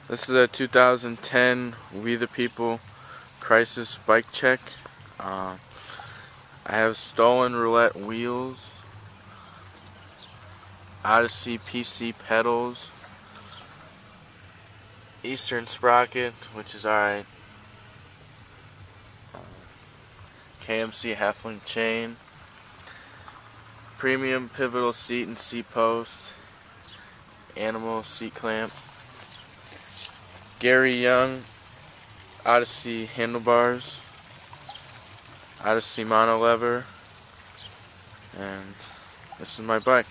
This is a 2010 We the People Crysis bike check. I have stolen roulette wheels, Odyssey PC pedals, Eastern sprocket, which is alright, KMC half-link chain, premium pivotal seat and seat post, animal seat clamp, Gary Young Odyssey handlebars, Odyssey mono lever, and this is my bike.